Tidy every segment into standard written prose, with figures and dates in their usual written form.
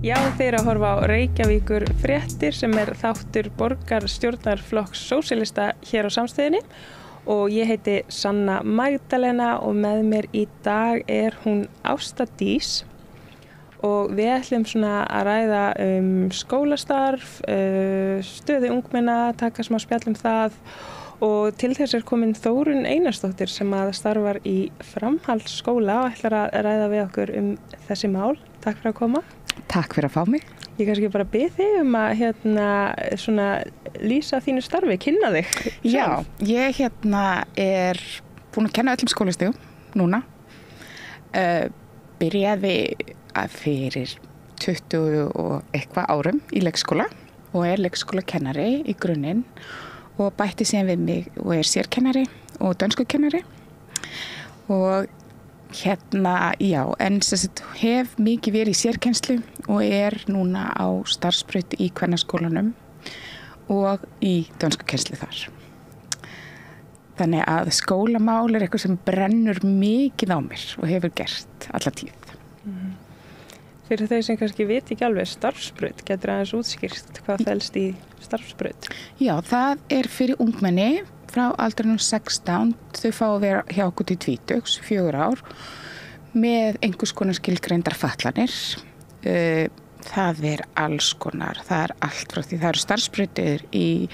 Já, þeir að horfa á Reykjavíkur fréttir sem þáttur borgarstjórnarflokks sósíalista hér á Samstöðinni og ég heiti Sanna Magdalena og með mér í dag hún Ásta Dís og við ætlum svona að ræða skólastarf, stöðu ungmenna, taka smá spjall það og til þess komin Þórunn Einarsdóttir sem að starfar í framhaldsskóla og ætlar að ræða við okkur þessi mál. Takk fyrir að koma. Takk fyrir að fá mig. Ég kannski bara bið þig að svona lýsa þínu starfi, kynna þig. Já, ég búin að kenna öllum skólastigum núna. Byrjaði fyrir 20 og eitthvað árum í leikskóla og leikskólakennari í grunninn og bætti síðan við mig og sérkennari og dönskukennari og já, en hef mikið verið í sérkennslu og núna á starfsbraut í kvennaskólanum og í dönskukennslu þar. Þannig að skólamál eitthvað sem brennur mikið á mér og hefur gert alla tíð. Fyrir þau sem kannski viti ekki alveg starfsbraut, getur aðeins útskýrt hvað felst í starfsbraut? Já, það fyrir ungmenni frá aldrinum 16, þau fá að vera hjá okkur til 20, 4 ár, með einhvers konar skilgreindar fatlanir. Það alls konar, það allt frá því, það eru starfsbrautir í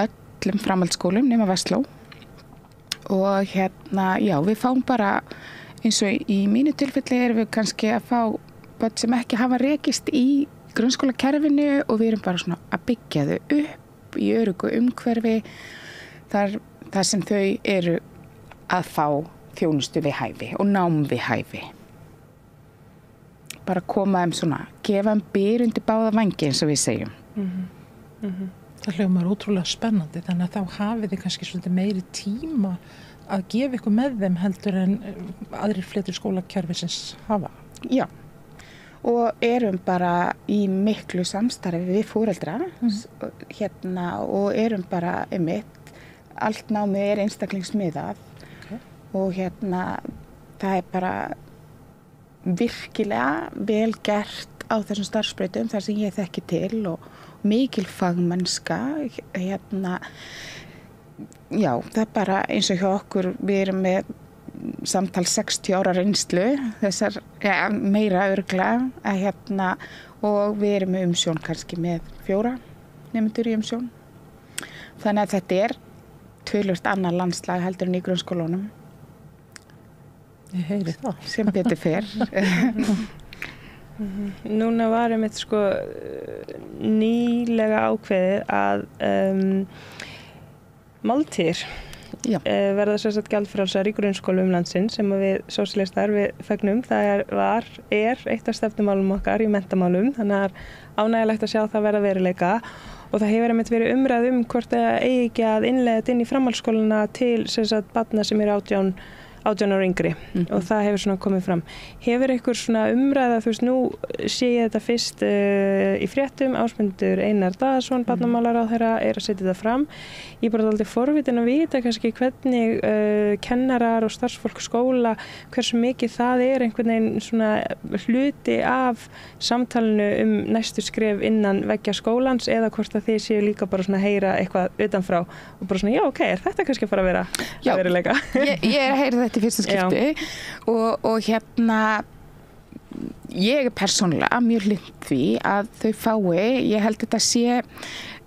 öllum framhaldsskólum nema Vestló. Og já, við fáum bara, eins og í mínu tilfelli við kannski að fá börn sem ekki hafa rekist í grunnskólakerfinu og við bara svona að byggja þau upp í öruggu umhverfi þar sem þau að fá þjónustu við hæfi og nám við hæfi. Bara koma svona, gefa byr undir báða vængi eins og við segjum. Það hljómar ótrúlega spennandi þannig að þá hafið þið kannski svolítið meiri tíma að gefa ykkur með þeim heldur en aðrir fleiri skólakerfisins hafa. Já. Og bara í miklu samstarfi við foreldra og bara allt námið einstaklingsmiðað og það bara virkilega vel gert á þessum starfsbrautum þar sem ég þekki til og mikil fagmennska já, það bara eins og hjá okkur við með samtal 60 ára reynslu þessar, meira örugglega og við með umsjón kannski með 4 nemendur í umsjón. Þannig að þetta töluvert annað landslag heldur en í grunnskólanum. Ég heyri það. Sem betur fer. Núna var nýlega ákveðið að máltíðir verða gjaldfrjálsar í grunnskólum landsins sem við sósíalistar við fögnum. Það eitt af stefnumálum okkar í menntamálum, þannig að ánægjulegt að sjá það verða veruleika og það hefur verið umræð hvort það eigi ekki að innleiða þetta inn í framhaldsskólana til barna sem 18 ára yngri og það hefur komið fram. Hefur ykkur umræða, nú sé ég þetta fyrst í fréttum, Ásmundur Einar Daðason, barnamálaráðherra, að setja þetta fram. Ég bara dálítið forvitin að vita kannski hvernig kennarar og starfsfólk skóla, hversu mikið það einhvern veginn hluti af samtalinu næstu skref innan veggja skólans eða hvort að þið séu líka bara heyra eitthvað utanfrá og bara já, ok, þetta kannski að fara að vera að veruleika? Ég heyri þetta í fyrsta skipti og ég persónulega mjög hlynnt því að þau fái, ég held þetta sé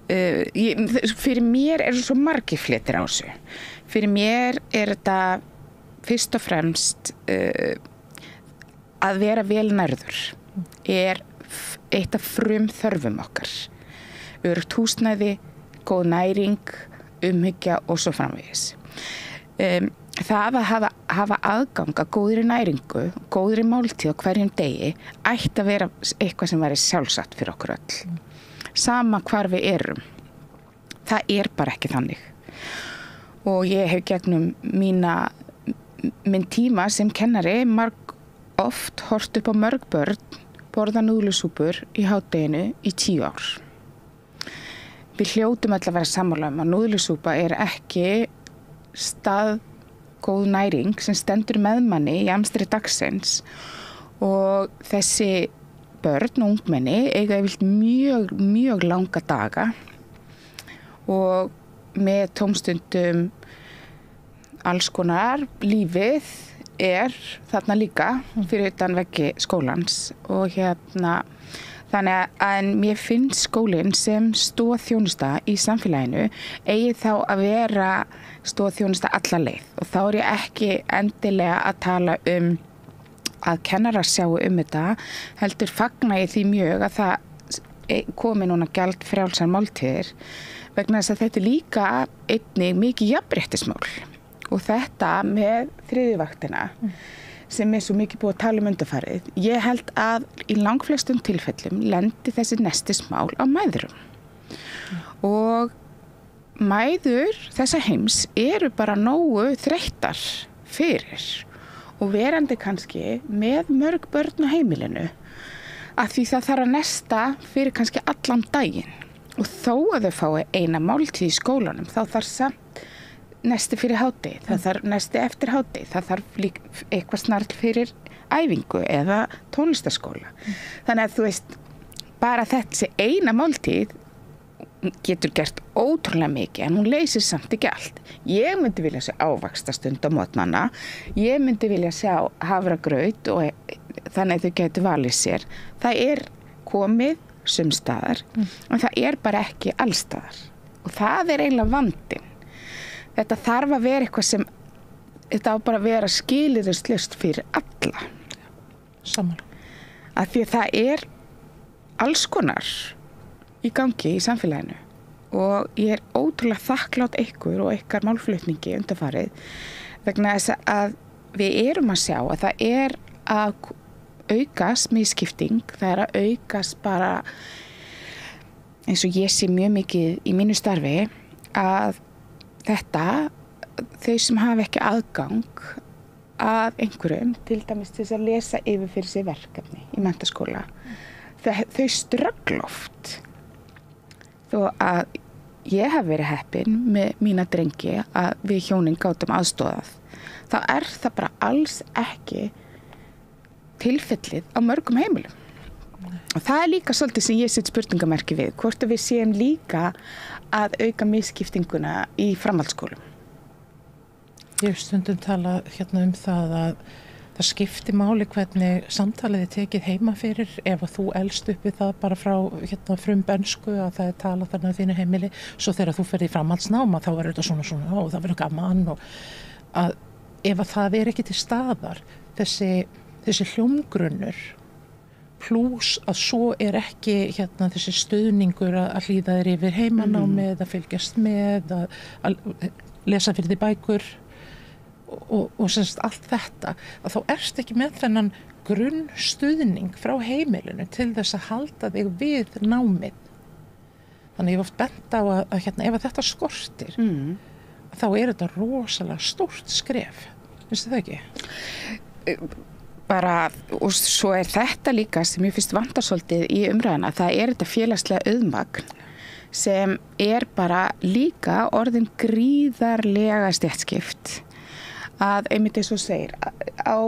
fyrir mér svo margir fletir á þessu. Fyrir mér þetta fyrst og fremst að vera vel nærður eitt af þörfum okkar. Öruggt húsnæði, góð næring, umhyggja og svo framvegis. Það að hafa aðgang að góðri næringu, góðri máltíð á hverjum degi ætti að vera eitthvað sem væri sjálfsagt fyrir okkur öll. Sama hvar við erum. Það bara ekki þannig. Og ég hef gegnum minn tíma sem kennari oft hort upp á mörg börn borða núðlusúpur í hádeginu í 10 ár. við hljótum öll að vera sammála að núðlusúpa ekki góð næring sem stendur með manni í amstri dagsins og þessi börn og ungmenni eiga mjög langa daga og með tómstundum alls konar lífið þarna líka fyrir utan veggi skólans og þannig að mér finnst skólinn sem stoðþjónusta í samfélaginu eigi þá að vera stoðþjónusta alla leið og þá ég ekki endilega að tala að kennarar sjáu þetta, heldur fagna ég því mjög að það komi núna gjaldfrjálsar máltíðir vegna þess að þetta líka einnig mikið jafnréttismál og þetta með þriðju vaktina sem svo mikið búið að tala undanfarið. Ég held að í langflestum tilfellum lendi þessi nestismál á mæðrum. Og mæður þessa heims eru bara nógu þreyttar fyrir og verandi kannski með mörg börn á heimilinu að því það þarf að nesta fyrir kannski allan daginn og þó að þau fái eina máltíð í skólanum þá þarf samt nesti fyrir hádegi, það þarf nesti eftir hádegi, það þarf eitthvað snarl fyrir æfingu eða tónlistarskóla. Þannig að þú veist, bara þessi eina máltíð getur gert ótrúlega mikið en hún leysir samt ekki allt. Ég myndi vilja sjá ávaxtastund á mótnana, ég myndi vilja sjá hafragraut og þannig að þau getur valið sér. Það komið sumstaðar en það bara ekki allstaðar og það eiginlega vandinn. Þetta þarf að vera eitthvað sem, þetta á bara að vera skilyrðislaust fyrir alla. Sammála. Af því að það alls konar í gangi í samfélaginu og ég ótrúlega þakklát ykkur og ykkar málflutningi undanfarið vegna þess að við að sjá að það að aukast misskipting, það að aukast bara eins og ég sé mjög mikið í mínu starfi að þau sem hafa ekki aðgang að einhverjum, til dæmis til þess að lesa yfir fyrir sig verkefni í menntaskóla, þau ströggla oft. Þó að ég hef verið heppin með mína drengi að við hjónin gátum aðstoðað, þá það bara alls ekki tilfellið á mörgum heimilum. Og það líka svolítið sem ég set spurningamerki við, hvort við séum líka að auka misskiptinguna í framhaldsskólum. Ég hef stundum talað það að það skipti máli hvernig samtalið tekið heima fyrir ef að þú elst upp við það bara frá frumbönsku að það talað þannig á þínu heimili, svo þegar þú ferð í framhaldsnáma þá þetta svona og það verður gaman og að ef að það ekki til staðar þessi hljómgrunnur plús að svo ekki þessi stuðningur að hlýða þér yfir heimanámi að fylgjast með, að lesa fyrir því bækur og semst allt þetta, að þá ekki með þennan grunnstuðning frá heimilinu til þess að halda þig við námið. Þannig ég hef oft bent á að ef þetta skortir, þá þetta rosalega stórt skref. Finnst það ekki? Bara, og svo þetta líka sem ég finnst vantar svolítið í umræðina, það þetta félagslega auðmagn sem bara líka orðin gríðarlega stéttskipt að einmitt eins og segir á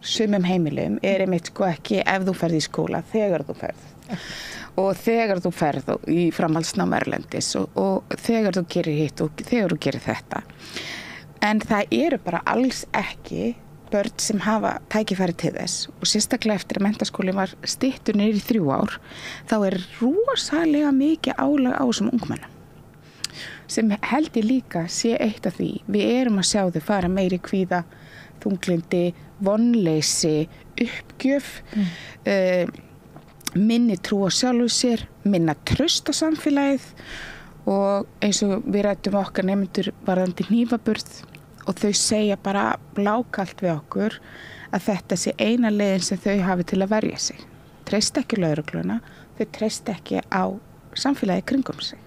sumum heimilum einmitt ekki ef þú ferð í skóla þegar þú ferð og þegar þú ferð í framhaldsnám erlendis og þegar þú gerir hitt og þegar þú gerir þetta en það bara alls ekki börn sem hafa tækifæri til þess og sérstaklega eftir að menntaskólinn var styttur niður í 3 ár þá rosalega mikið álag á þessum ungmennum sem held ég líka sé eitt af því við að sjá þau fara meiri kvíða, þunglindi, vonleysi, uppgjöf minni trú á sjálfu sér, minna traust á samfélagið og eins og við ræddum okkar nemendur varðandi hnífaburð og þau segja bara blákalt við okkur að þetta sé eina leiðin sem þau hafi til að verja sig. Treyst ekki lögregluna, þau treyst ekki á samfélagi kringum sig.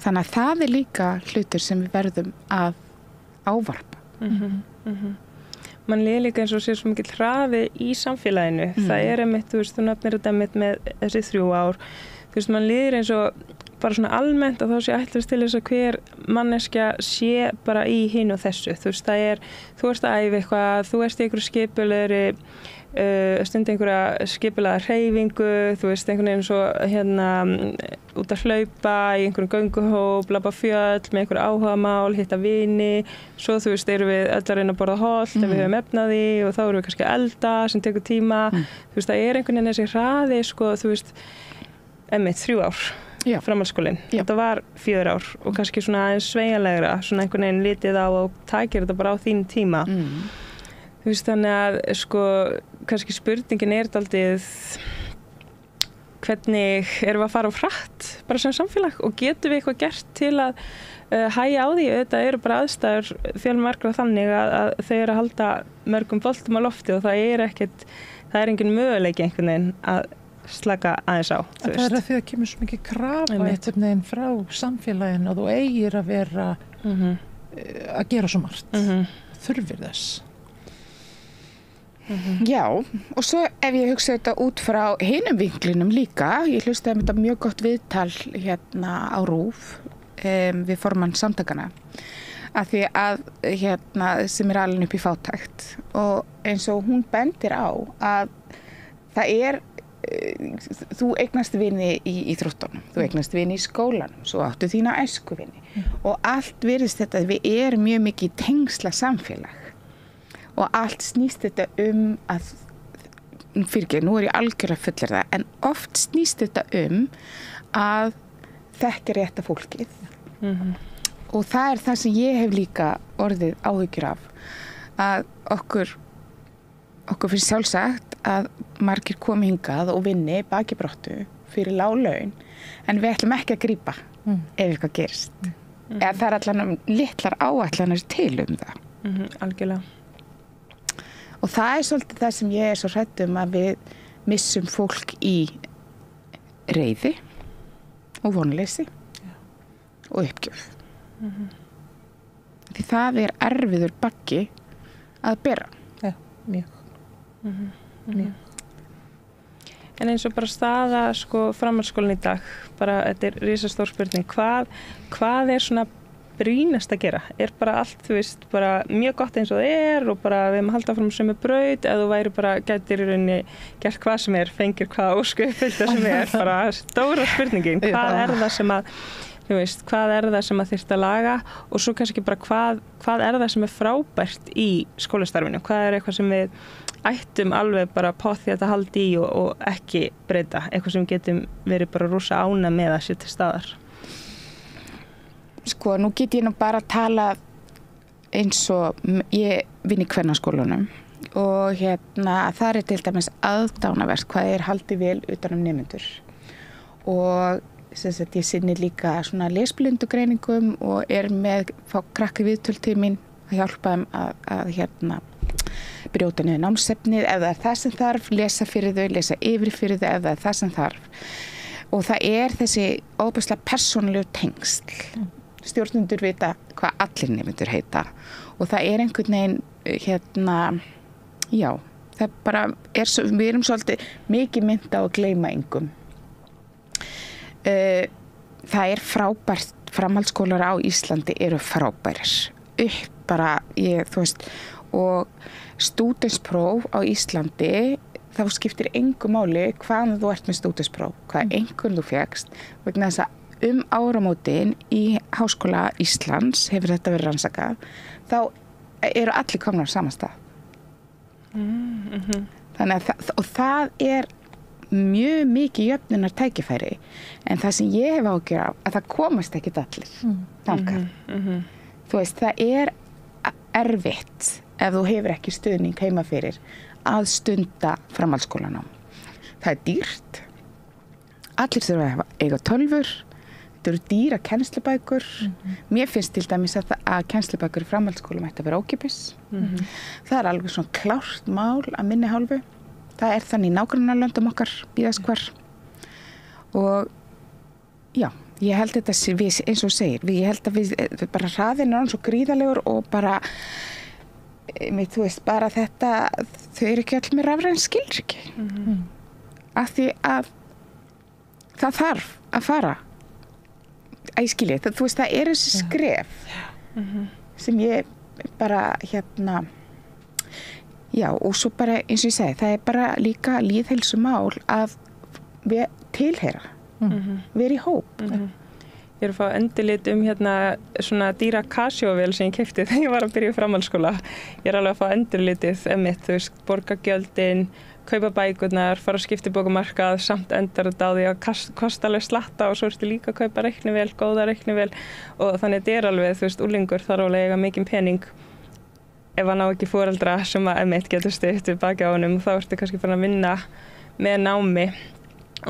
Þannig að það líka hlutur sem við verðum að ávarpa. Man líður líka eins og sé svo mikill hraði í samfélaginu. Það einmitt, þú nefnir þetta með þessi 3 ár. þú veist, mann líður eins og bara svona almennt að þá sé ætlast til þess að hver manneskja sé bara í hinu og þessu, þú veist, þú ert að æfa eitthvað, þú ert í einhverju skipulegri stund einhverja skipulega hreyfingu, þú veist, einhvern veginn svo út að hlaupa í einhverjum gönguhóp, labba fjöll með einhverju áhugamál, hitta vini, svo þú veist, erum við öll að reyna að borða hollt ef við höfum efnað því og þá erum við kannski að elda sem tekur tíma, þú veist, það er einhvern veginn þessi hraði, sko, þú veist, 3 ár. Framhaldsskólinn. Þetta var 4 ár og kannski svona aðeins sveigjanlegra, svona einhvern veginn litið á og takir þetta bara á þínum tíma. Þú veist, þannig að sko, kannski spurningin er daldið hvernig erum við að fara á hratt bara sem samfélag og getum við eitthvað gert til að hægja á því. Þetta eru bara aðstæður fjölmargra þannig að þau eru að halda mörgum boltum á lofti og það er engin möguleiki einhvern veginn að slaka aðeins á. Það er að því að kemur svo mikið krafa einhvern veginn frá samfélaginu og þú eigir að vera að gera svo margt. Þurfir þess. Já, og svo ef ég hugsa þetta út frá hinum vinklinum líka, ég hlustaði þetta mjög gott viðtal á RÚV við formann samtakana, að því að sem er alin upp í fátækt og eins og hún bendir á að það þú eignast vini í íþróttunum, þú eignast vini í skólanum, svo áttu þína æskuvini og allt virðist þetta að við erum mjög mikið tengsla samfélag og allt snýst þetta að nú er ég algjörlega fullir það, en oft snýst þetta að þekkja rétta fólkið og það er það sem ég hef líka orðið áhyggjur af, að okkur finnst sjálfsagt að margir komi hingað og vinni baki brottu fyrir lág laun, en við ætlum ekki að grípa ef eitthvað gerist. Eða það er allan litlar áætlanir til það. Algjörlega. Og það er svolítið það sem ég er svo hrædd að við missum fólk í reiði og vonleysi og uppgjöf. Því það er erfiður baggi að bera. Já, mjög. En eins og bara staða sko framhaldsskólinn í dag, bara þetta er risastór spurning, hvað er svona brýnast að gera? Er bara allt, þú veist, bara mjög gott eins og það og bara við erum að halda fram sömu braut, eða þú væri bara, gætir í rauninni gert hvað sem fengir hvað ósku uppfyllta sem bara stóra spurningin, hvað er það sem að þú veist, hvað er það sem að þyrfti að laga og svo kannski bara hvað er það sem frábært í skólastarfinu, hvað er eitthvað sem við ættum alveg bara pottþétt að halda í og ekki breyta, eitthvað sem getum verið bara rosa ánægð með að sé til staðar. Sko, nú get ég nú bara að tala eins og ég vinn í Kvennaskólanum og það er til dæmis aðdánavert hvað haldið vel utan nemendur og ég sinni líka svona lesblindugreiningum og með krakki viðtöl til mín að hjálpa þeim að brjóta niður námsefnið ef það er það sem þarf, lesa fyrir þau, lesa yfir fyrir þau ef það er það sem þarf. Og það er þessi óbærslega persónulegu tengsl. Stjórnendur vita hvað allir nemendur heita og það er einhvern veginn, já, það bara við erum svolítið mikið mynda á að gleyma engum. Það er frábært, framhaldsskólar á Íslandi eru frábærir. Bara, þú veist, og stúdentspróf á Íslandi, þá skiptir engu máli hvaðan þú ert með stúdentspróf, hvaða einhvern þú fékkst, vegna þess að áramótin í Háskóla Íslands hefur þetta verið rannsakað, þá eru allir komnar á sama stað. Þannig að það er mjög mikið jöfnunar tækifæri en það sem ég hef ágjör á að það komast ekkert allir þangað. Þú veist, það er erfitt ef þú hefur ekki stuðning heima fyrir að stunda framhaldsskólanám. Það er dýrt, allir þurfa að eiga tölvur, þetta eru dýra kennslubækur. Mér finnst til dæmis að kennslubækur í framhaldsskólum ætti að vera ókeypis. Það er alveg svona klárt mál að minni hálfu. Það er þannig í nágrannalöndum okkar víðast hvar. Og já, ég held þetta eins og segir, ég held að við bara hraðinn er svo gríðalegur og bara, þú veist, bara þetta, þau eru ekki allir með rafræn skilríki. Af því að það þarf að fara að ég skilji, þú veist, það þessi skref sem ég bara já, og svo bara eins og ég segi, það bara líka lýðheilsumál að við tilheyra, vera í hóp. Ég að fá endurlit svona dýra Casio-vél sem ég keypti þegar ég var að byrja í framhaldsskóla. Ég alveg að fá endurlitið þú veist, borga gjöldin, kaupa bækurnar, fara á skiptibókamarkað, samt endar þetta á því að kosta alveg slatta og svo ertu líka að kaupa reiknivél, góða reiknivél og þannig að þetta alveg, þú veist, úlingur þarf alveg að eiga mikinn pening ef hann á ekki foreldra sem að getur stutt við baki á honum og þá ertu kannski farin að vinna með námi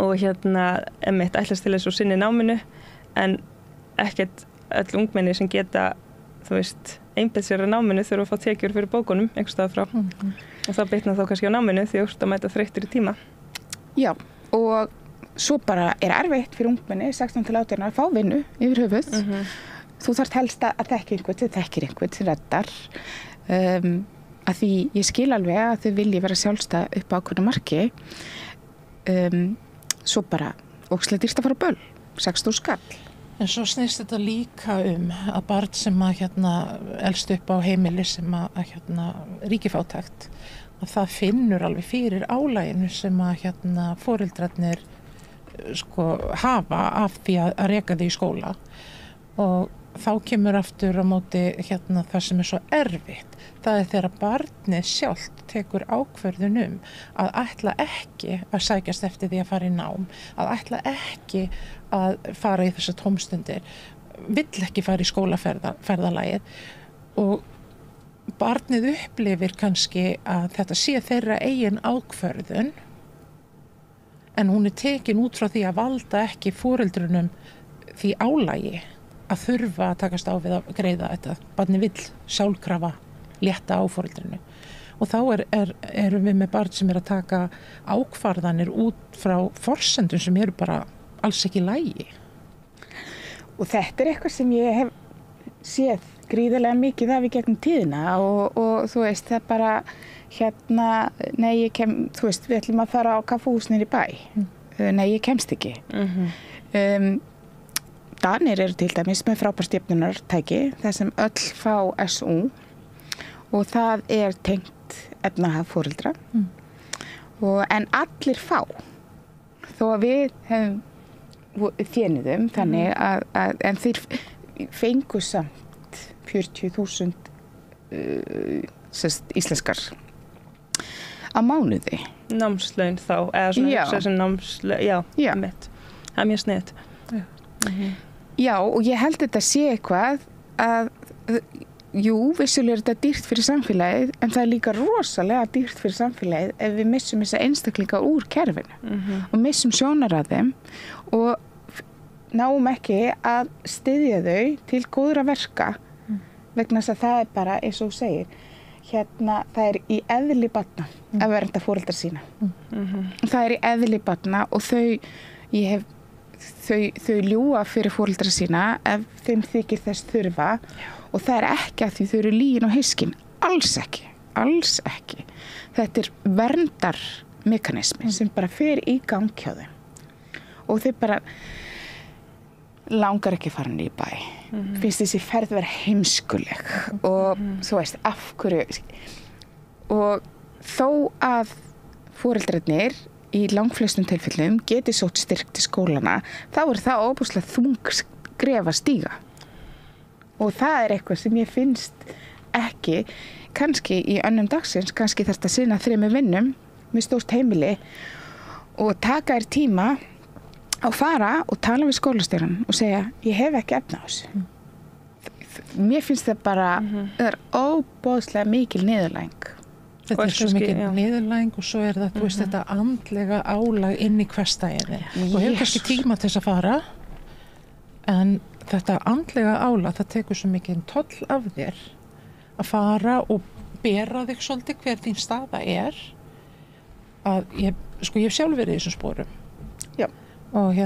og ætlast til þess og sinni náminu en ekkert öll ungmenni sem geta, þú veist, einbeitt sér að náminu þurfa að fá tekjur fyrir bókunum einhvers staðar frá og það bitnar þá kannski á náminu því þú ert að mæta þreyttir í tíma. Já, og svo bara erfitt fyrir ungmenni 16 til 18 að fá vinnu yfir höfuð. Þú þarft helst að þekka einhvern sem þekkir einhvern sem reddar að því ég skil alveg að þau vilji vera sjálfstæð upp á ákveðnu marki svo bara ógeðslega dýrt að fara á böll 6.000 skall. En svo snýst þetta líka að barn sem að elst upp á heimili sem að ríkifátækt að það finnur alveg fyrir álaginu sem að foreldrarnir hafa af því að reka þau í skóla og þá kemur aftur á móti það sem svo erfitt. Það þegar barnið sjálft tekur ákvörðun að ætla ekki að sækjast eftir því að fara í nám, að ætla ekki að fara í þessar tómstundir, vill ekki fara í skólaferðalagið og barnið upplifir kannski að þetta sé þeirra eigin ákvörðun en hún tekin út frá því að valda ekki foreldrunum því álagi að þurfa að takast á við að greiða þetta. Barnið vill sjálfkrafa létta á foreldrinu og þá erum við með barn sem að taka ákvarðanir út frá forsendum sem eru bara alls ekki í lagi. Og þetta eitthvað sem ég hef séð gríðarlega mikið af í gegnum tíðina og þú veist, það bara þú veist, við ætlum að fara á kaffihús niðri í bæ. Nei, ég kemst ekki. Danir eru til dæmis með frábært jöfnunartæki þar sem öll fá SU og það tengt efnahag foreldra en allir fá þó að við hefum þéniðum þannig að en þeir fengu samt 40.000 íslenskar á mánuði. Námslaun þá eða svona sem námslaun, mitt. Það mjög sniðugt. Já, og ég held þetta sé eitthvað að jú, vissulega þetta dýrt fyrir samfélagið en það líka rosalega dýrt fyrir samfélagið ef við missum þessa einstaklinga úr kerfinu og missum sjónar að þeim og náum ekki að styðja þau til góðra verka vegna þess að það bara, eins og þú segir það í eðli barna að vernda foreldra sína. Það í eðli barna og þau ljúga fyrir foreldra sína ef þeim þykir þess þurfa og það ekki að því þau eru lygin og heyskin, alls ekki. Þetta verndarmekanismi sem bara fer í gang hjá þeim og þau bara langar ekki að fara niður í bæ. Finnst þessi ferð vera heimskuleg og þú veist, af hverju og þó að foreldrarnir í langflestum tilfellum geti sótt styrk til skólana, þá það óbúslega þung skref að stíga. Og það eitthvað sem ég finnst ekki, kannski í önnum dagsins, kannski þarftu að sinna 3 vinnum með stórt heimili og taka þér tíma að fara og tala við skólastjórann og segja, ég hef ekki efni á þessu. Mér finnst það bara, það óbúslega mikil niðurlæging. Þetta svo mikið niðurlæging og svo það, þú veist, þetta andlega álag inn í hversdaginn. Þú hefur kannski tíma til þess að fara, en þetta andlega álag, það tekur svo mikið toll af þér að fara og bera þig svolítið hver þín staða að ég hef sjálf verið í þessum sporum. Já. Og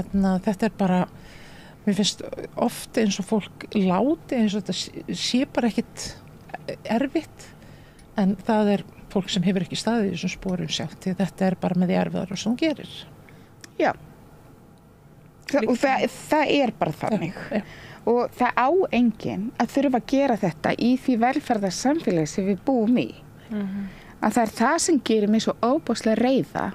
þetta bara, mér finnst oft eins og fólk láti, eins og þetta sé bara ekkit erfitt, en það fólk sem hefur ekki staðið í þessum sporum sjálft, því þetta bara með því erfiðar sem hún gerir. Já. Og það bara þannig. Já. Og það á enginn að þurfa að gera þetta í því velferðarsamfélagi sem við búum í. Að það það sem gerir mig svo óbúslega reiða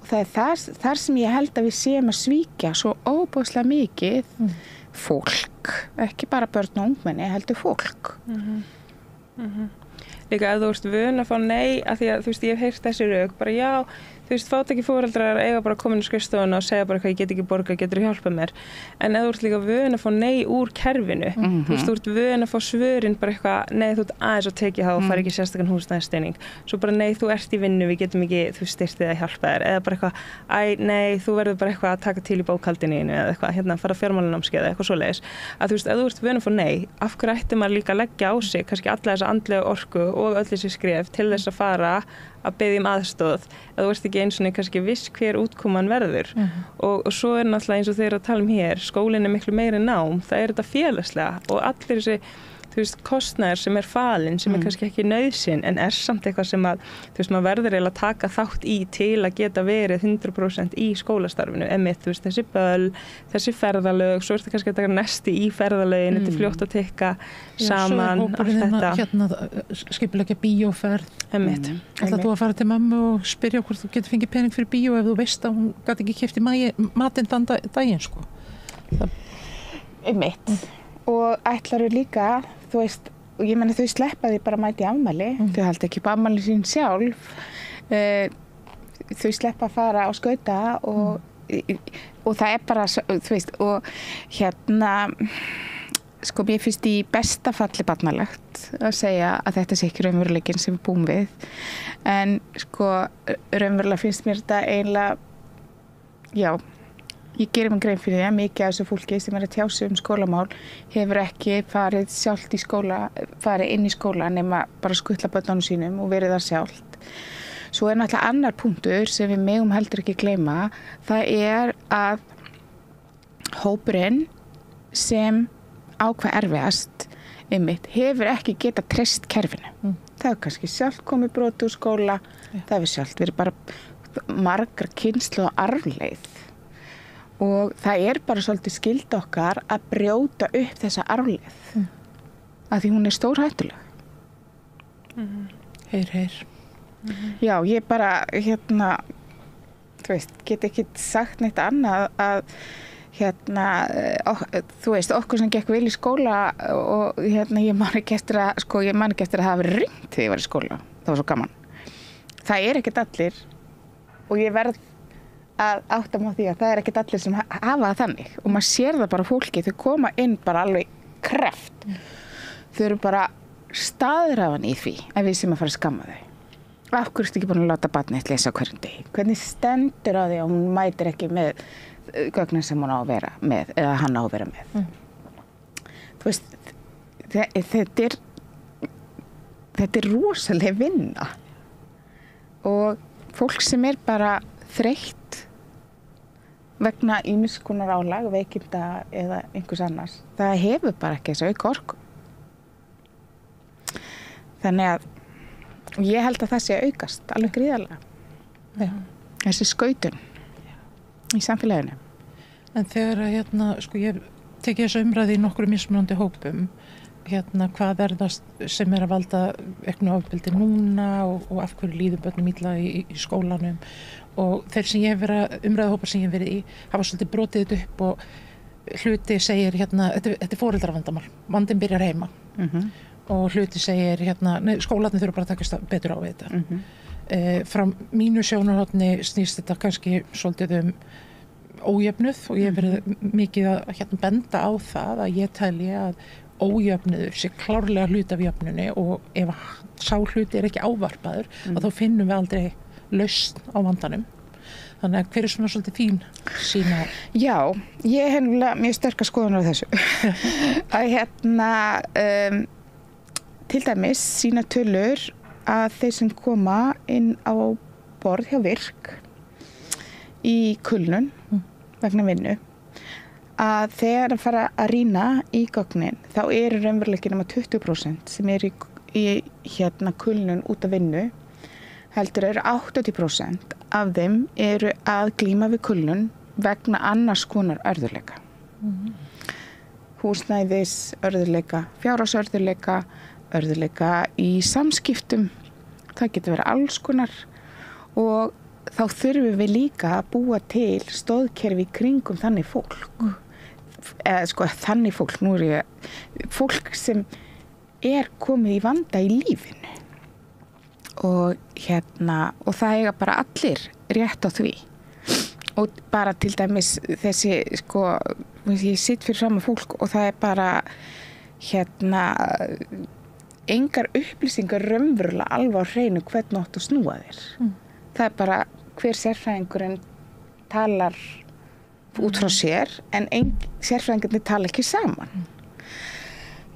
og það þar sem ég held að við séum að svíkja svo óbúslega mikið fólk, ekki bara börn og ungmenni, heldur fólk. Líka ef þú ert vön að fá nei, að því að þú veist, ég hef heyrt þessi rök, bara já, þú veist, fátækir foreldrar eiga bara að koma inn á skrifstofuna og segja bara hvað ég get ekki borgað, getur þú hjálpað mér. En ef þú ert líka vön að fá nei úr kerfinu, þú veist, þú ert vön að fá svörin bara eitthvað, nei, þú ert aðeins að tekja það og fara ekki sérstakann húsnæðisstuðning. Svo bara nei, þú ert í vinnu, við getum ekki, þú styrtið að hjálpa þér. Eða bara eitthvað, nei, þú verður bara eitthvað að taka til í bókhaldinu eða eitthvað, hérna, fara fjármálanámskeið eða eitthvað svoleiðis. Að þú veist, ef þú ert vön að fá nei, af hverju ætti maður líka að leggja á sig kannski alla þessa andlegu orku og öll þessi skref til þess að fara að biðja aðstoð að þú veist ekki eins og kannski viss hver útkoman verður og svo náttúrulega eins og þeir að tala hér, skólinn miklu meiri nám, það þetta félagslega og allir þessi þú veist, kostnaður sem falinn, sem kannski ekki nauðsyn en samt eitthvað sem að, þú veist, maður verður eiginlega að taka þátt í til að geta verið 100% í skólastarfinu, þú veist, þessi böll, þessi ferðalög, svo kannski að taka nesti í ferðalögin, þetta fljótt að tikka saman, allt þetta. Hérna skipuleggja bíóferð. Ætlar þú að fara til mömmu og spyrja hvort þú getur fengið pening fyrir bíó ef þú veist að hún gat ekki keypt matinn þann daginn, sko. Og ætlarðu líka, þú veist, ég meina þau sleppa því bara að mæta í afmæli, þau halda ekki upp afmæli sín sjálf, þau sleppa að fara á skauta og það bara, þú veist, og hérna, sko, mér finnst í besta falli barnalegt að segja að þetta sé ekki raunveruleikinn sem við búum við, en sko, raunverulega finnst mér þetta eiginlega, já, ég gerir mig grein fyrir því að mikið af þessu fólki sem að tjá sig skólamál hefur ekki farið sjálft í skóla, farið inn í skóla nema bara skutla börnunum sínum og verið það sjálft. Svo náttúrulega annar punktur sem við megum heldur ekki gleyma, það að hópurinn sem á hvað erfiðast hefur ekki getað treyst kerfinu. Það hefur kannski sjálft komið brot úr skóla, það hefur sjálft verið bara margar kynslóð og arfleið. Og það bara svolítið skylda okkar að brjóta upp þessa arfleið af því hún stórhættuleg. Heyr. Já, ég bara, þú veist, get ekki sagt neitt annað að, þú veist, okkur sem gekk vel í skóla og ég man ekki eftir að það hafi verið ringt þegar ég var í skóla. Það var svo gaman. Það ekkert allir og ég verð að átta mig á því að það ekkert allir sem hafa það þannig og maður sér það bara fólki, þau koma inn bara alveg kreft. Þau eru bara staðrafan í því að við sem að fara að skamma þau. Af hverju ertu ekki búin að láta barnið þitt lesa á hverjum degi? Hvernig stendur á því að hún mætir ekki með gögnin sem hún á að vera með eða hann á að vera með? Þú veist, þetta rosaleg vinna og fólk sem bara þreytt vegna ýmiss konar álag, veikinda eða einhvers annars. Það hefur bara ekki þessu auka orku. Þannig að ég held að það sé aukast alveg gríðarlega. Já. Þessi skautun í samfélaginu. En þegar sko ég tekið þessu umræði í nokkrum mismunandi hópum, hvað það sem að valda auknu ofbeldi núna og af hverju líður börnum illa í skólanum og þeir sem ég hef verið, umræðuhópar sem ég hef verið í, hafa svolítið brotið þetta upp og hluti segir þetta foreldravandamál, vandinn byrjar heima og hluti segir skólarnir þurfa bara að takast betur á þetta. Frá mínu sjónarhorni snýst þetta kannski svolítið ójöfnuð og ég hef verið mikið að benda á það að ég telji að ójöfnuður sé klárlega hluti af jöfnunni og ef sá hluti ekki ávarpaður þá finnum við aldrei lausn á vandanum. Þannig að hver svona svolítið þín sína? Já, ég hef mjög sterkar skoðanir á þessu. Að til dæmis sína tölur að þeir sem koma inn á borð hjá Virk í kulnun vegna vinnu að þegar að fara að rýna í gögnin þá raunveruleikinn 20% sem í kulnun út af vinnu heldur 80% af þeim að glíma við kulnun vegna annars konar örðurleika. Húsnæðis, örðurleika, fjárhagsörðurleika, örðurleika í samskiptum, það getur verið alls konar og þá þurfum við líka að búa til stoðkerfi kringum þannig fólk. Eða sko þannig fólk, nú ég fólk sem komið í vanda í lífinu og og það eiga bara allir rétt á því og bara til dæmis þessi sko, ég sitt fyrir fram með fólk og það bara engar upplýsingar raunverulega alveg á hreinu hvernig átt að snúa þér. Það bara hver sérfræðingurinn talar út frá sér en sérfræðingarnir tala ekki saman.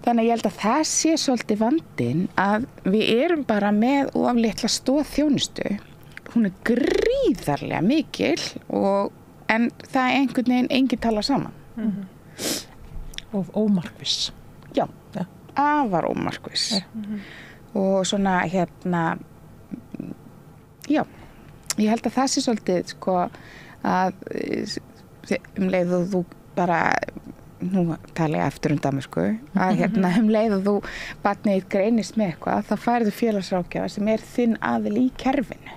Þannig að ég held að það sé svolítið vandinn að við bara með of litla stoðþjónustu. Hún gríðarlega mikil en það einhvern veginn enginn tala saman. Og ómarkviss. Já, afar ómarkviss. Og svona já, ég held að það sé svolítið sko að leið og þú bara, nú tala ég eftir Danmörku, að leið og þú barnið greinist með eitthvað, þá færðu félagsráðgjafa sem þinn aðili í kerfinu.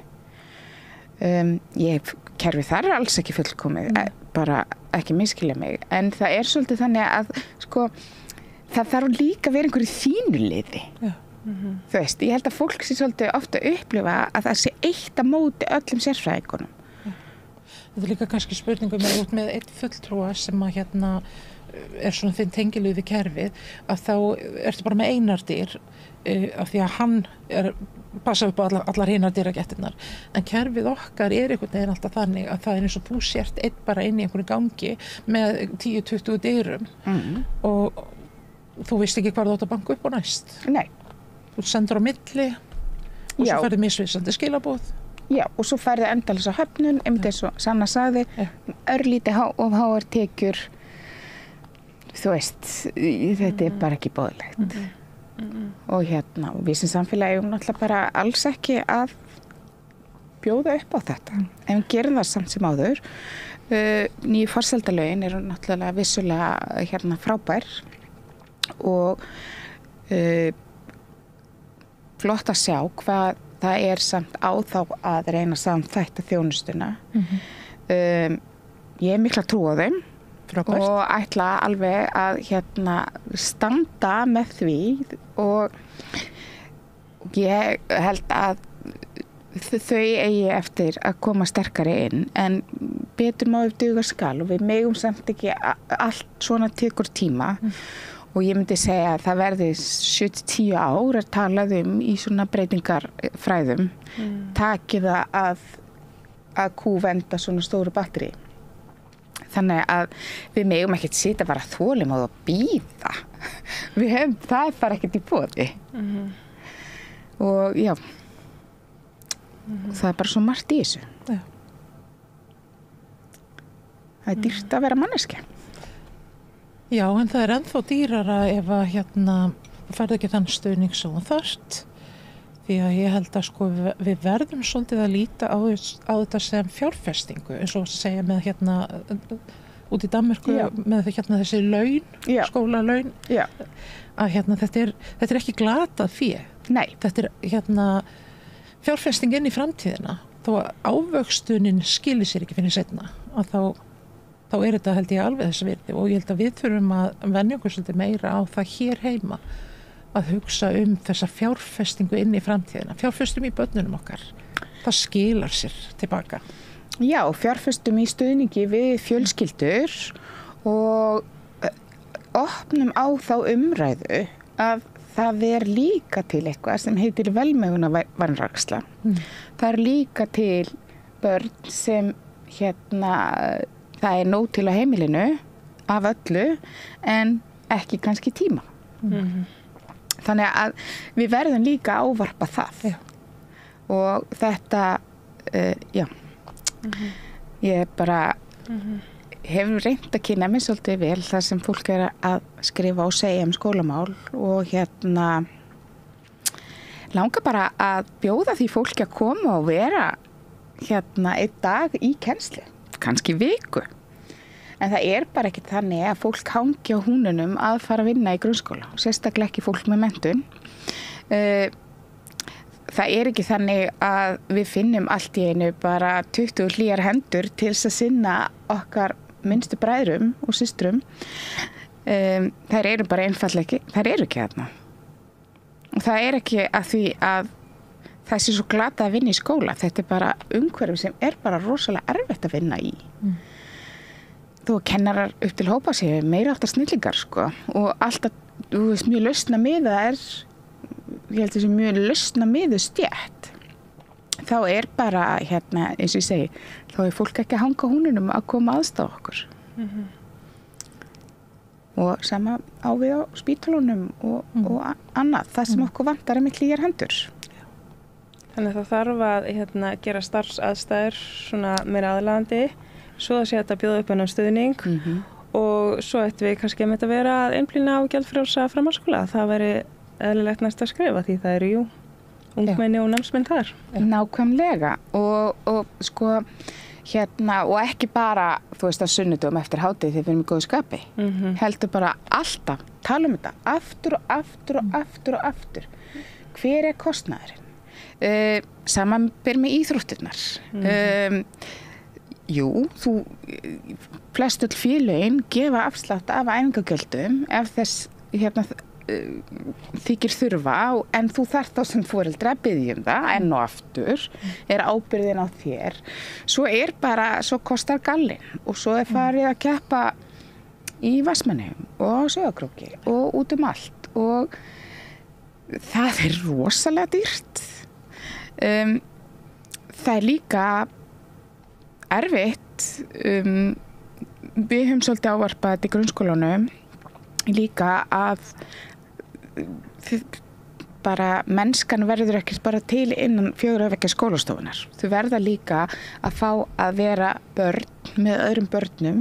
Kerfið þar alls ekki fullkomið, bara ekki misskilja mig, en það svolítið þannig að sko, það þarf líka að vera einhverju þínu liði. Já. Þú veist, ég held að fólk sé svolítið ofta upplifa að það sé eitt á móti öllum sérfræðingunum. Þetta líka kannski spurningum út með einn fulltrúa sem að svona þinn tengilið við kerfið, að þá ertu bara með einardyr af því að hann passa upp á allar hinar dyragættirnar. En kerfið okkar einhvern veginn alltaf þannig að það eins og þú sért einn bara inn í einhverju gangi með 10-20 dyrum og þú veist ekki hvað þú átt að banka upp á næst. Nei. Þú sendur á milli og svo færðu misvísandi skilaboð. Já, og svo færðu endalaus á höfnun, eins og Sanna sagði, örlítið of háar tekjur. Þú veist, þetta bara ekki boðlegt. Og við sem samfélagi náttúrulega bara alls ekki að bjóða upp á þetta. En við gerum það samt sem áður. Nýju farsældalögin náttúrulega vissulega frábær og flott að sjá hvað það samt á þá að reyna samt þetta þjónustuna. Ég mikla trú á þeim. Frábært. Og ætla alveg að standa með því og ég held að þau eigi eftir að koma sterkari inn en betur má duga skal og við megum samt ekki allt svona tekur tíma og ég myndi segja að það verði 7-10 ár talað í svona breytingarfræðum takið það að kúvenda svona stóru batteri. Þannig að við megum ekkert sitja bara þolinmóð og bíða. Það bara ekkert í boði. Og já, það bara svo margt í þessu. Já. Það dýrt að vera manneskja. Já, en það ennþá dýrara ef að færðu ekki þann stuðning sem þú þarft. Því að ég held að sko við verðum svolítið að líta á þetta sem fjárfestingu, eins og segja með út í Danmörku með þessi laun, skólalaun, að þetta er ekki glatað fé. Nei. Þetta fjárfesting inn í framtíðina, þó að ávöxtunin skilir sér ekki fyrir seinna, að þá þetta held ég alveg þessi virði og ég held að við þurfum að venja okkur svolítið meira á það hér heima að hugsa þessa fjárfestingu inn í framtíðina. Fjárfestum í börnunum okkar. Það skilar sér tilbaka. Já, fjárfestum í stuðningi við fjölskyldur og opnum á þá umræðu að það líka til eitthvað sem heitir velmegunarvanræksla. Það líka til börn sem það nóg til á heimilinu af öllu en ekki kannski tíma. Þannig að við verðum líka að ávarpa það. Já. Og þetta, ég bara hefur reynt að kynna mig svolítið vel þar sem fólk að skrifa og segja skólamál og langar bara að bjóða því fólki að koma og vera einn dag í kennslu. kannski viku. En það bara ekki þannig að fólk hangi á húnunum að fara að vinna í grunnskóla, sérstaklega ekki fólk með menntun. Það ekki þannig að við finnum allt í einu bara 20 hlýjar hendur til þess að sinna okkar minnstu bræðrum og systrum. Þær eru bara einfaldlega ekki, þær eru ekki þarna. Og það ekki að því að það sé svo glata að vinna í skóla. Þetta bara umhverfi sem bara rosalega erfitt að vinna í. Þó kennarar upp til hópa séu meira áttar snillingar, sko. Og alltaf, þú veist, mjög lausna miða ég held þessi mjög lausna miðu stjætt. Þá bara, eins og ég segi, þá fólk ekki að hanga húnunum að koma aðstoða okkur. Og sama á við á spítulunum og annað. Það sem okkur vantar miklu hlýjar hendur. Þannig að það þarf að gera starfsaðstæður svona meira aðlaðandi, svo að sé þetta bjóða upp ennum stuðning og svo ættum við kannski að vera að einblína á gjaldfrjálsa framhaldsskóla. Það væri eðlilegt næst að skrifa því það jú ungmenni og námsmenn þar. Nákvæmlega og sko og ekki bara þú veist að sunnudum eftir hádegi þegar við erum í góðu skapi. Heldur bara alltaf tala um þetta aftur og aftur og aftur og aftur. Hver kostnaðurinn? Samanber með íþróttirnar. Jú, flest öll félögin gefa afslátt af æfingagjöldum ef þess þykir þurfa en þú þarft á sem foreldri að biðja það enn og aftur ábyrgðin á þér svo kostar gallinn og svo farið að keppa í Vestmannaeyjum og Sauðárkróki og út allt og það rosalega dýrt það líka erfitt við höfum svolítið ávarpað þetta í grunnskólanum líka að bara mennskan verður ekki bara til innan 4 veggja skólastofunar. Þau verða líka að fá að vera börn með öðrum börnum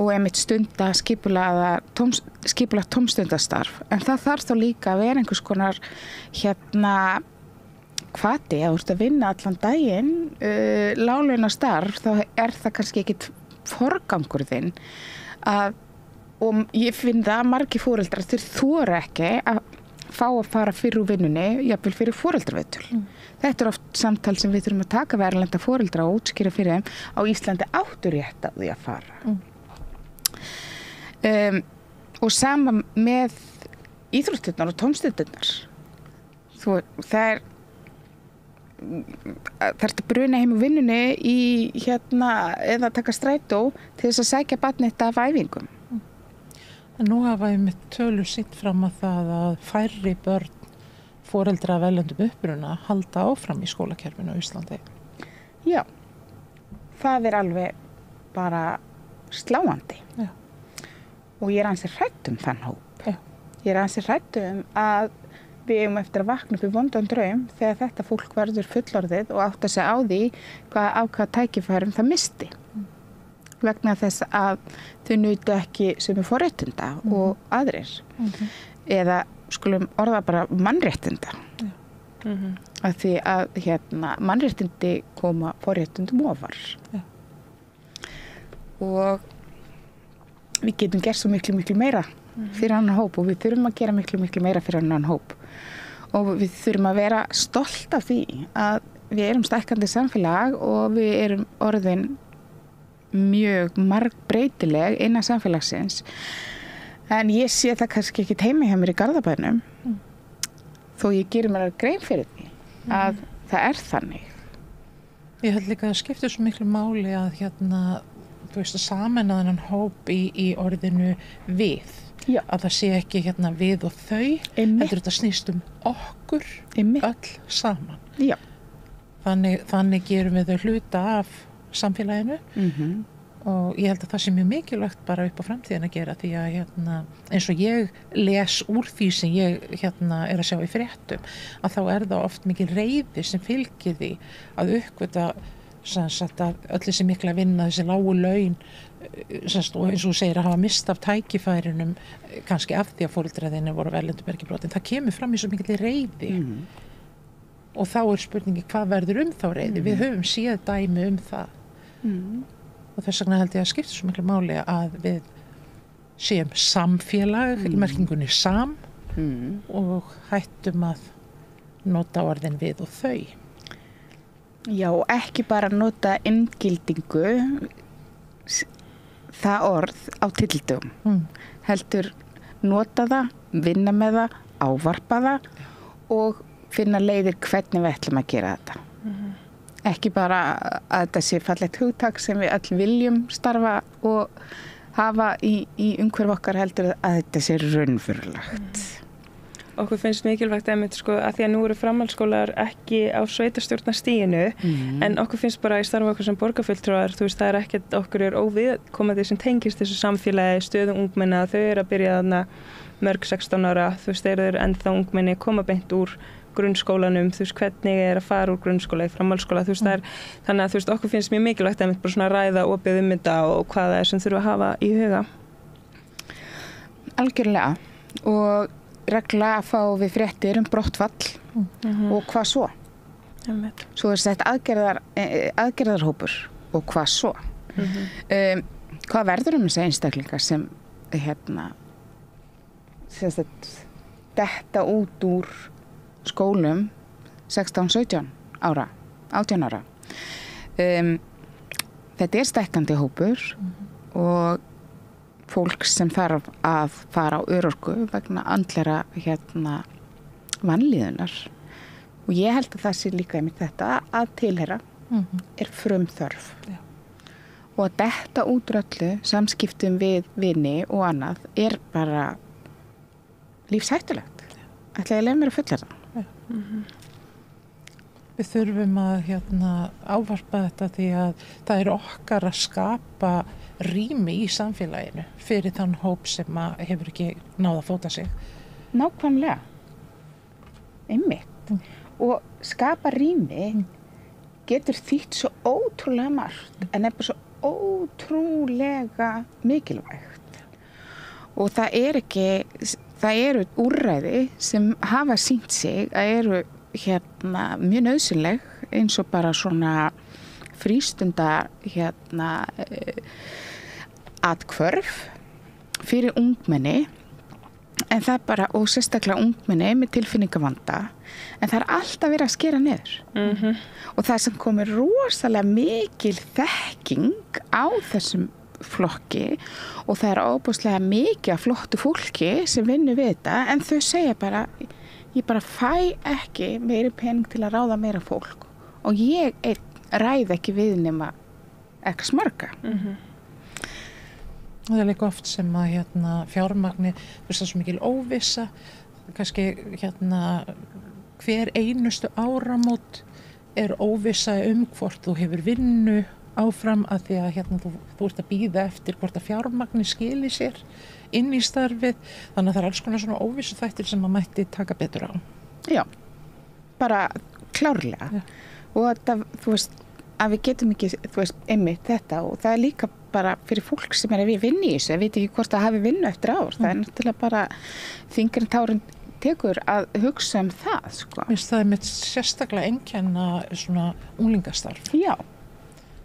og einmitt stunda skipulagt tómstundastarf. En það þarf þá líka að vera einhvers konar hvati að þú ert að vinna allan daginn láglaunastarf, þá það kannski ekkit forgangur þinn og ég finn það að margir foreldrar þeir þora ekki að fá að fara fyrir úr vinnunni, jafnvel fyrir foreldraviðtöl. Þetta oft samtal sem við þurfum að taka við erlenda foreldra og útskýra fyrir þeim á Íslandi áttu rétt á því að fara. Og sama með íþróttirnar og tómstundirnar. Það þarftu að bruna heim úr vinnunni í eða taka strætó til þess að sækja barnið af æfingum. Nú hafa með tölur sýnt fram að það að færri börn foreldra af erlendum uppruna halda áfram í skólakerfinu á Íslandi. Já, það alveg bara sláandi. Já. Og ég ansi hrædd þann hóp. Já. Ég ansi hrædd að við eigum eftir að vakna upp í vondan draum þegar þetta fólk verður fullorðið og átta sig á því hvað tækifærum það misti. Vegna þess að þau nutu ekki sömu forréttinda og aðrir. Eða skulum orða bara mannréttinda. Af því að mannréttindi koma forréttindum ofar. Og við getum gert svo miklu meira fyrir annan hóp og við þurfum að gera miklu meira fyrir annan hóp. Og við þurfum að vera stolt af því að við erum stækkandi samfélag og við erum orðin mjög margbreytileg innan samfélagsins en ég sé það kannski ekki heima hjá mér í Garðabænum þó ég gerir mér grein fyrir því að það þannig. Ég held líka að það skiptir svo miklu máli að þú veist að sameina þennan hóp í orðinu við. Já. Að það sé ekki við og þau heldur þetta snýst okkur öll saman. Já. Þannig gerum við þau hluta af samfélaginu og ég held að það sé mjög mikilvægt bara upp á framtíðin að gera því að eins og ég les úr því sem ég að sjá í fréttum að þá það oft mikil reiði sem fylgir því að uppgöta að öll þessi mikla vinna, þessi lágu laun og eins og þú segir að hafa mist af tækifærinum kannski af því að foreldræðinni voru erlendum bergibrotin, það kemur fram í svo mikil reiði og þá spurningi hvað verður þá reiði, við höfum séð dæmi það. og þess vegna held ég að skipta svo miklu máli að við séum samfélag í merkingunni og hættum að nota orðin við og þau. Já, og ekki bara nota inngildingu, það orð á tildum. Heldur nota það, vinna með það, ávarpa það og finna leiðir hvernig við ætlum að gera þetta. Ekki bara að þetta sé fallegt hugtak sem við öll viljum starfa og hafa í umhverfi okkar, heldur að þetta sé raunverulegt. Okkur finnst mikilvægt að því að nú eru framhaldsskólar ekki á sveitarstjórnarstiginu en okkur finnst bara í starfa okkur sem borgarfulltrúar, það er ekkert okkur óviðkomandi sem tengist þessu samfélagi, stöðu ungmenna, þau eru að byrja þarna mörg 16 ára, þeir eru ennþá ungmenni koma beint úr grunnskólanum, hvernig er að fara úr grunnskóla í framhaldsskóla, þannig að okkur finnst mjög mikilvægt að bara svona ræða opið þetta og hvað það er sem þurfa að hafa í huga. Algjörlega, og reglulega fáum við fréttir brottfall og hvað svo? Svo sett aðgerðarhópur og hvað svo? Hvað verður þessi einstaklingar sem detta út úr skólum 16-17 ára, 18 ára. Þetta stækkandi hópur og fólk sem þarf að fara á örorku vegna andlega vanlíðunar. Og ég held að það sé líka einmitt þetta að tilheyra er frumþörf. Og að detta út úr öllu samskiptum við vini og annað er bara lífshættulegt. Ætla ég að leyfa mér að fulla það. Við þurfum að ávarpa þetta því að það er okkar að skapa rými í samfélaginu fyrir þann hóp sem hefur ekki náð að fóta sig. Nákvæmlega. Einmitt. Og skapa rými getur þýtt svo ótrúlega margt en er bara svo ótrúlega mikilvægt. Og það eru úrræði sem hafa sýnt sig að eru mjög nauðsynleg eins og bara svona frístunda athvörf fyrir ungmenni en það bara, og sérstaklega ungmenni með tilfinningavanda, en það er alltaf verið að skera niður. Og það sem komir rosalega mikil þekking á þessum flokki og það er óbúslega mikið af flottu fólki sem vinnur við þetta en þau segja bara, ég bara fæ ekki meiri pening til að ráða meira fólk og ég ræð ekki við nema ekki smarga. Það er líka oft sem að fjármagni, það er svo mikil óvissa, kannski hver einustu áramót er óvissa hvort þú hefur vinnu áfram að því að þú ert að bíða eftir hvort að fjármagni skili sér inn í starfið, þannig að það er alls konar svona óvissu þættir sem maður mætti taka betur á. Já, bara klárlega. Já. Og þetta, að við getum ekki, einmitt þetta og það er líka bara fyrir fólk sem er að við vinni í þessu, veit ekki hvort það hafi vinnu eftir ár, það er náttúrulega bara þingri tárin tekur að hugsa það, sko. Mér finnst það mitt sérstaklega einkenna svona unglingastarf. Já.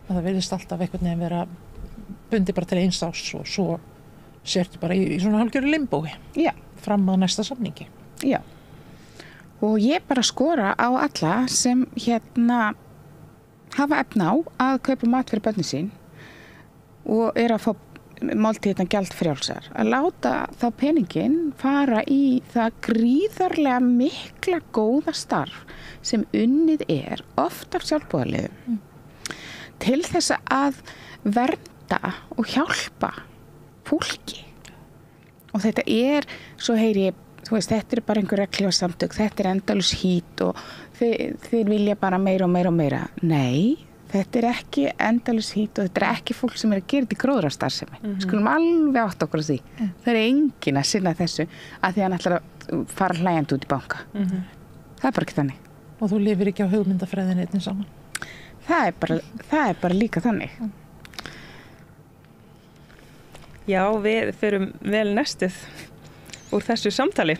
Það virðist alltaf einhvern veginn vera bundi bara til eins árs og svo sértu bara í svona hálfgerðu limbói. Já. Fram að næsta samningi. Já. Og ég bara skora á alla sem hafa efna á að kaupa mat fyrir börnin sín og að fá máltíðirnar gjaldfrjálsar, að láta þá peningin fara í það gríðarlega mikla góða starf sem unnið er oft af sjálfboðaliðum til þess að vernda og hjálpa fólki. Og þetta svo heyri ég, þetta bara einhver reglífasamtök, þetta endalaus hít og þeir vilja bara meira og meira og meira. Nei, þetta ekki endalaus hít og þetta ekki fólk sem að gera þetta í gróðrarstarfsemi. Skulum alveg átta okkur á því. Það er enginn að sinna þessu að því hann ætlar að fara hlæjandi út í banka. Það er bara ekki þannig. Og þú lifir ekki á hugmyndafræðinni einnig saman? Það er bara líka þannig. Já, við förum vel næstuð úr þessu samtali.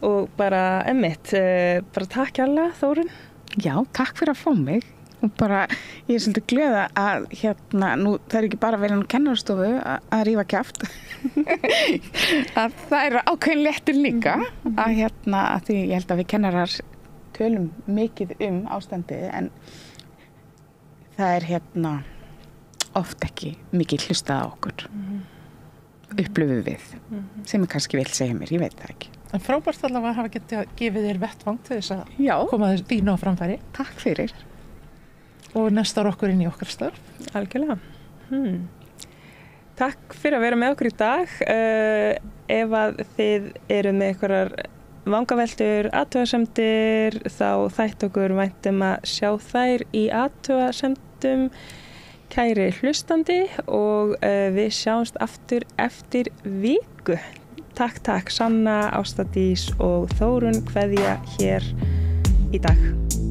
Og bara einmitt, bara takk kærlega, Þórunn. Já, takk fyrir að fá mig. og bara ég svolítið glöða að nú það ekki bara verið á kennarastofu að rífa kjaft að það ákveðin léttur líka að að því ég held að við kennarar tölum mikið ástandið en það oft ekki mikið hlustað á okkur upplöfu við sem ég kannski vil segja mér, ég veit það ekki. En frábært allavega að hafa getið gefið þér vettvang til þess að koma þínu á framfæri. Takk fyrir. Og næsta okkur inn í okkar störf. Algjörlega. Takk fyrir að vera með okkur í dag. Ef að þið eru með einhverjar vangaveltur, athugasemdir, þá þætti okkur væntum að sjá þær í athugasemdum kæri hlustandi og við sjáumst aftur eftir viku. Takk, Sanna, Ásta Dís og Þórunn kveðja hér í dag.